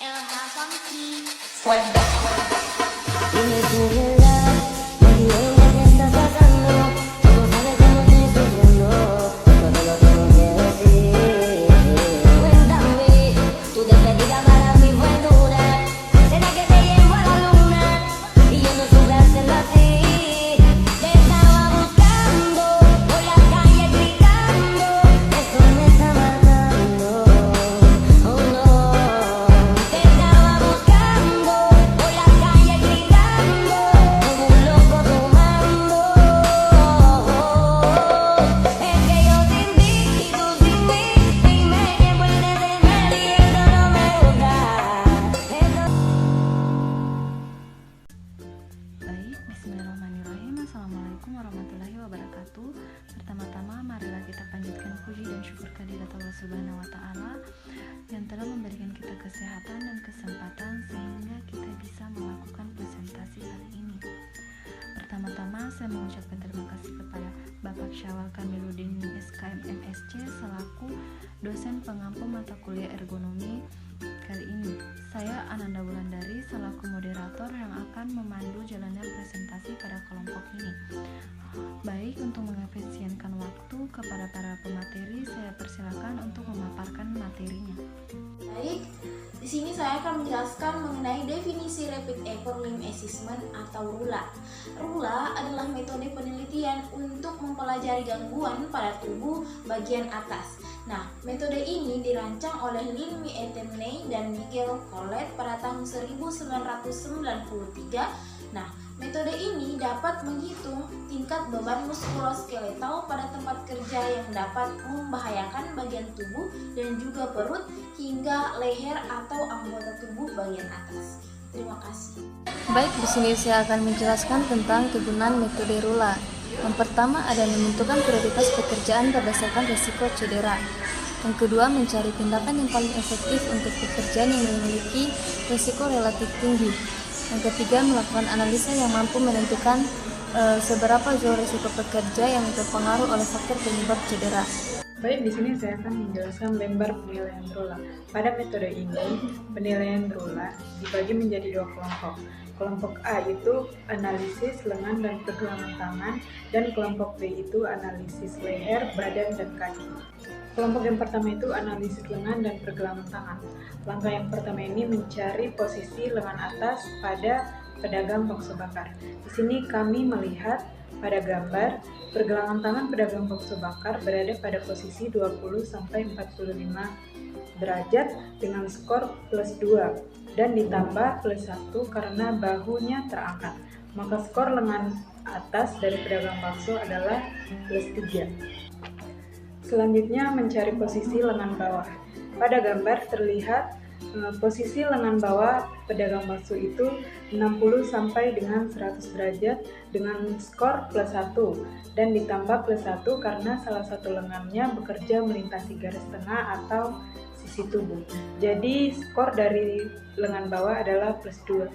Dime tu verdad, me diré lo que estás pasando. Tú sabes cómo estoy sufriendo, eso te lo tengo que decir. Cuéntame, tu despedida para mí fue dura. Será que te llevo a la luna y yo no supe hacerlo así. Te estaba buscando por la calle gritando, eso me está matando. Oh no, te estaba buscando por la calle gritando como un loco tomando. Es que yo sin ti y tú sin mí, dime que puedes tener y eso no me gusta. Baik, bismillahirrahmanirrahim. Assalamualaikum warahmatullahi wabarakatuh. Pertama-tama marilah kita panjatkan puji dan syukur kehadirat Allah Subhanahu wa taala yang telah memberikan kita kesehatan dan kesempatan sehingga kita bisa melakukan presentasi kali ini. Pertama-tama saya mengucapkan terima kasih kepada Bapak Syawal Kamiludin SKM MSc selaku dosen pengampu mata kuliah ergonomi kali ini. Saya Ananda Wulandari selaku moderator yang akan memandu jalannya presentasi pada kelompok ini. Baik, untuk mengefisienkan waktu kepada para pemateri, saya persilakan untuk memaparkan materinya. Baik, di sini saya akan menjelaskan mengenai definisi Rapid Effort Limb Assessment atau RULA. RULA adalah metode penelitian untuk mempelajari gangguan pada tubuh bagian atas. Nah, metode ini dirancang oleh Lynn Mietenay dan Miguel Collet pada tahun 1993. Nah, metode ini dapat menghitung tingkat beban muskuloskeletal pada tempat kerja yang dapat membahayakan bagian tubuh dan juga perut hingga leher atau anggota tubuh bagian atas. Terima kasih. Baik, di sini saya akan menjelaskan tentang kegunaan metode RULA. Yang pertama ada menentukan prioritas pekerjaan berdasarkan risiko cedera. Yang kedua, mencari tindakan yang paling efektif untuk pekerjaan yang memiliki risiko relatif tinggi. Yang ketiga, melakukan analisa yang mampu menentukan seberapa jauh risiko pekerja yang terpengaruh oleh faktor penyebab cedera. Baik, di sini saya akan menjelaskan lembar penilaian RULA. Pada metode ini, penilaian RULA dibagi menjadi dua kelompok. Kelompok A itu analisis lengan dan pergelangan tangan, dan kelompok B itu analisis leher, badan, dan kaki. Kelompok yang pertama itu analisis lengan dan pergelangan tangan. Langkah yang pertama ini mencari posisi lengan atas pada pedagang bakso bakar. Di sini kami melihat pada gambar pergelangan tangan pedagang bakso bakar berada pada posisi 20-45 derajat dengan skor plus 2 dan ditambah plus 1 karena bahunya terangkat. Maka skor lengan atas dari pedagang bakso adalah plus 3. Selanjutnya mencari posisi lengan bawah. Pada gambar terlihat posisi lengan bawah pedagang bakso itu 60 sampai dengan 100 derajat dengan skor plus 1 dan ditambah plus 1 karena salah satu lengannya bekerja melintasi garis tengah atau sisi tubuh. Jadi skor dari lengan bawah adalah plus 2.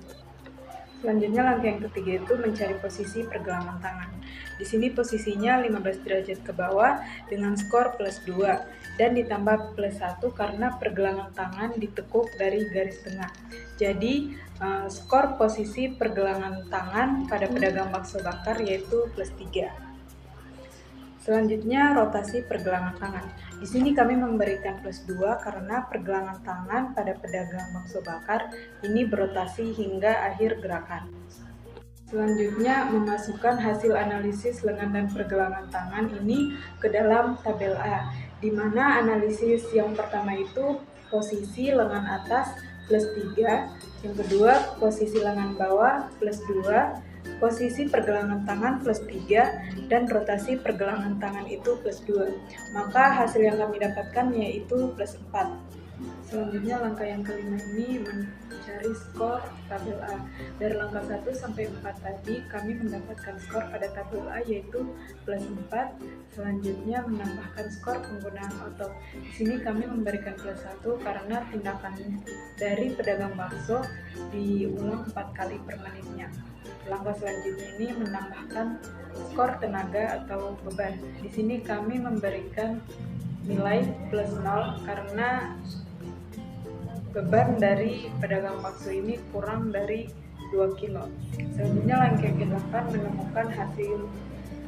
Selanjutnya langkah yang ketiga itu mencari posisi pergelangan tangan. Di sini posisinya 15 derajat ke bawah dengan skor plus 2 dan ditambah plus 1 karena pergelangan tangan ditekuk dari garis tengah. Jadi skor posisi pergelangan tangan pada pedagang bakso bakar yaitu plus 3. Selanjutnya rotasi pergelangan tangan. Di sini kami memberikan plus 2 karena pergelangan tangan pada pedagang bakso bakar ini berotasi hingga akhir gerakan. Selanjutnya memasukkan hasil analisis lengan dan pergelangan tangan ini ke dalam tabel A, di mana analisis yang pertama itu posisi lengan atas plus 3, yang kedua posisi lengan bawah plus 2, posisi pergelangan tangan plus 3, dan rotasi pergelangan tangan itu plus 2. Maka hasil yang kami dapatkan yaitu plus 4. Selanjutnya langkah yang kelima ini mencari skor tabel A. Dari langkah 1 sampai 4 tadi kami mendapatkan skor pada tabel A yaitu plus 4. Selanjutnya menambahkan skor penggunaan otot. Di sini kami memberikan plus 1 karena tindakan dari pedagang bakso diulang 4 kali per menitnya. Langkah selanjutnya ini menambahkan skor tenaga atau beban. Di sini kami memberikan nilai plus 0 karena Beban dari pedagang bakso ini kurang dari 2 kilo. Selanjutnya langkah ke-8 menemukan hasil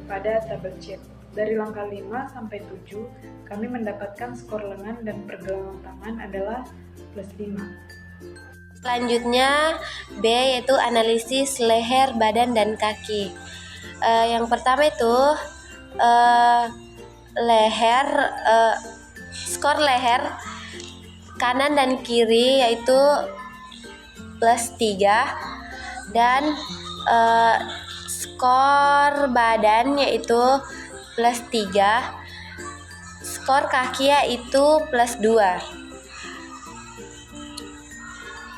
pada tabel C. Dari langkah 5 sampai 7, kami mendapatkan skor lengan dan pergelangan tangan adalah +5. Selanjutnya B yaitu analisis leher, badan, dan kaki. Yang pertama itu leher, skor leher kanan dan kiri yaitu +3 dan skor badan yaitu +3, skor kaki yaitu +2.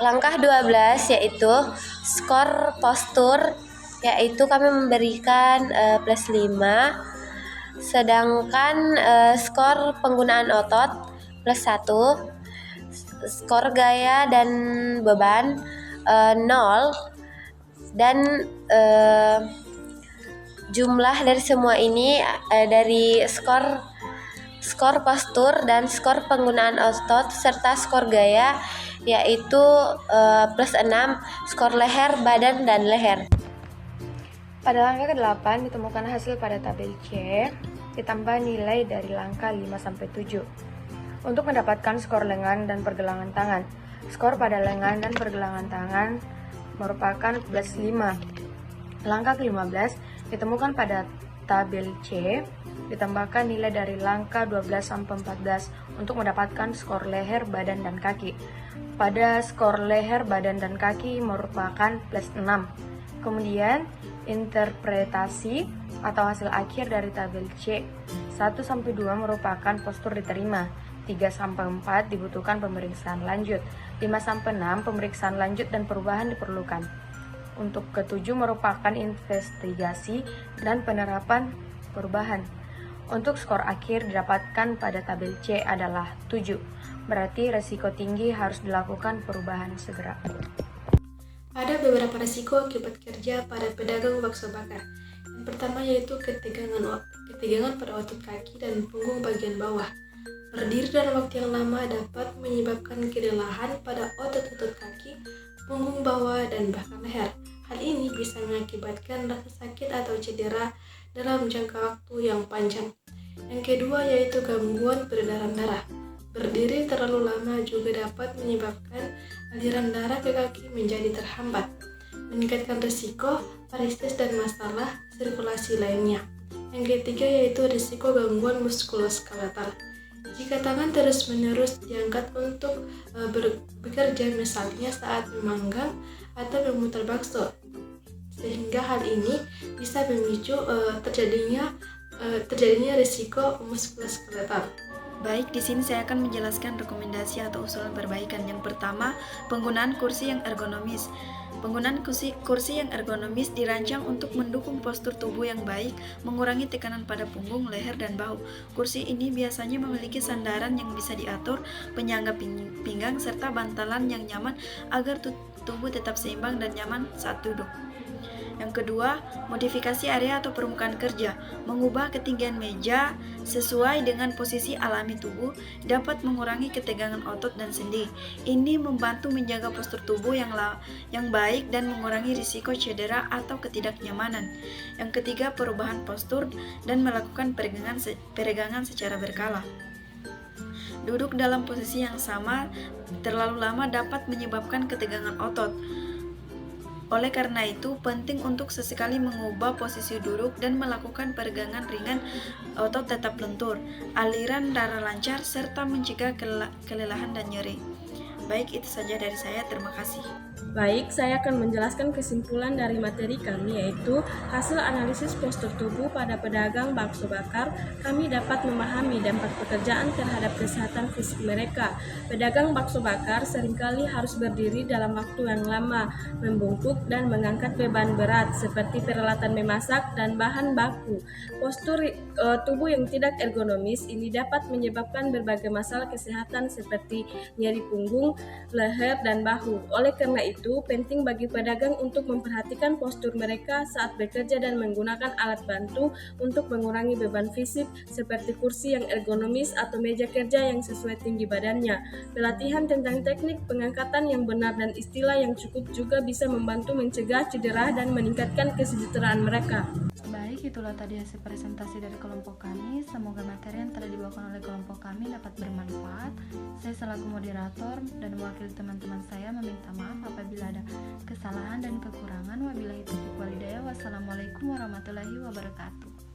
Langkah 12 yaitu skor postur, yaitu kami memberikan +5, sedangkan skor penggunaan otot +1, skor gaya dan beban 0, dan jumlah dari semua ini dari skor postur dan skor penggunaan otot serta skor gaya yaitu +6, skor leher, badan, dan leher. Pada langkah ke-8 ditemukan hasil pada tabel C ditambah nilai dari langkah 5-7 untuk mendapatkan skor lengan dan pergelangan tangan. Skor pada lengan dan pergelangan tangan merupakan +5. Langkah ke-15 ditemukan pada tabel C ditambahkan nilai dari langkah 12-14 untuk mendapatkan skor leher, badan, dan kaki. Pada skor leher, badan, dan kaki merupakan +6. Kemudian interpretasi atau hasil akhir dari tabel C 1-2 merupakan postur diterima, 3-4 dibutuhkan pemeriksaan lanjut, 5-6 pemeriksaan lanjut dan perubahan diperlukan. Untuk ke-7 merupakan investigasi dan penerapan perubahan. Untuk skor akhir didapatkan pada tabel C adalah 7, berarti resiko tinggi harus dilakukan perubahan segera. Ada beberapa risiko akibat kerja pada pedagang bakso bakar. Yang pertama yaitu ketegangan pada otot kaki dan punggung bagian bawah. Berdiri dalam waktu yang lama dapat menyebabkan kelelahan pada otot-otot kaki, punggung bawah, dan bahkan leher. Hal ini bisa mengakibatkan rasa sakit atau cedera dalam jangka waktu yang panjang. Yang kedua yaitu gangguan peredaran darah. Berdiri terlalu lama juga dapat menyebabkan aliran darah ke kaki menjadi terhambat, meningkatkan risiko varisces dan masalah sirkulasi lainnya. Yang ketiga yaitu risiko gangguan muskuloskeletal. Jika tangan terus-menerus diangkat untuk bekerja, misalnya saat memanggang atau memutar bakso, sehingga hal ini bisa memicu terjadinya risiko muskuloskeletal. Baik, di sini saya akan menjelaskan rekomendasi atau usulan perbaikan. Yang pertama, penggunaan kursi yang ergonomis. Penggunaan kursi yang ergonomis dirancang untuk mendukung postur tubuh yang baik, mengurangi tekanan pada punggung, leher, dan bahu. Kursi ini biasanya memiliki sandaran yang bisa diatur, penyangga pinggang, serta bantalan yang nyaman agar tubuh tetap seimbang dan nyaman saat duduk. Yang kedua, modifikasi area atau permukaan kerja. Mengubah ketinggian meja sesuai dengan posisi alami tubuh dapat mengurangi ketegangan otot dan sendi. Ini membantu menjaga postur tubuh yang baik dan mengurangi risiko cedera atau ketidaknyamanan. Yang ketiga, perubahan postur dan melakukan peregangan secara berkala. Duduk dalam posisi yang sama terlalu lama dapat menyebabkan ketegangan otot. Oleh karena itu, penting untuk sesekali mengubah posisi duduk dan melakukan peregangan ringan, otot tetap lentur, aliran darah lancar, serta mencegah kelelahan dan nyeri. Baik, itu saja dari saya. Terima kasih. Baik, saya akan menjelaskan kesimpulan dari materi kami, yaitu hasil analisis postur tubuh pada pedagang bakso bakar. Kami dapat memahami dampak pekerjaan terhadap kesehatan fisik mereka. Pedagang bakso bakar seringkali harus berdiri dalam waktu yang lama, membungkuk dan mengangkat beban berat seperti peralatan memasak dan bahan baku. Postur tubuh yang tidak ergonomis ini dapat menyebabkan berbagai masalah kesehatan seperti nyeri punggung, leher, dan bahu. Oleh karena itu, penting bagi pedagang untuk memperhatikan postur mereka saat bekerja dan menggunakan alat bantu untuk mengurangi beban fisik seperti kursi yang ergonomis atau meja kerja yang sesuai tinggi badannya. Pelatihan tentang teknik pengangkatan yang benar dan istilah yang cukup juga bisa membantu mencegah cedera dan meningkatkan kesejahteraan mereka. Baik, itulah tadi hasil presentasi dari kelompok kami. Semoga materi yang telah dibawakan oleh kelompok kami dapat bermanfaat. Saya selaku moderator dan mewakili teman-teman saya meminta maaf apabila ada kesalahan dan kekurangan. Wabillahi taufiq wal hidayah. Wassalamualaikum warahmatullahi wabarakatuh.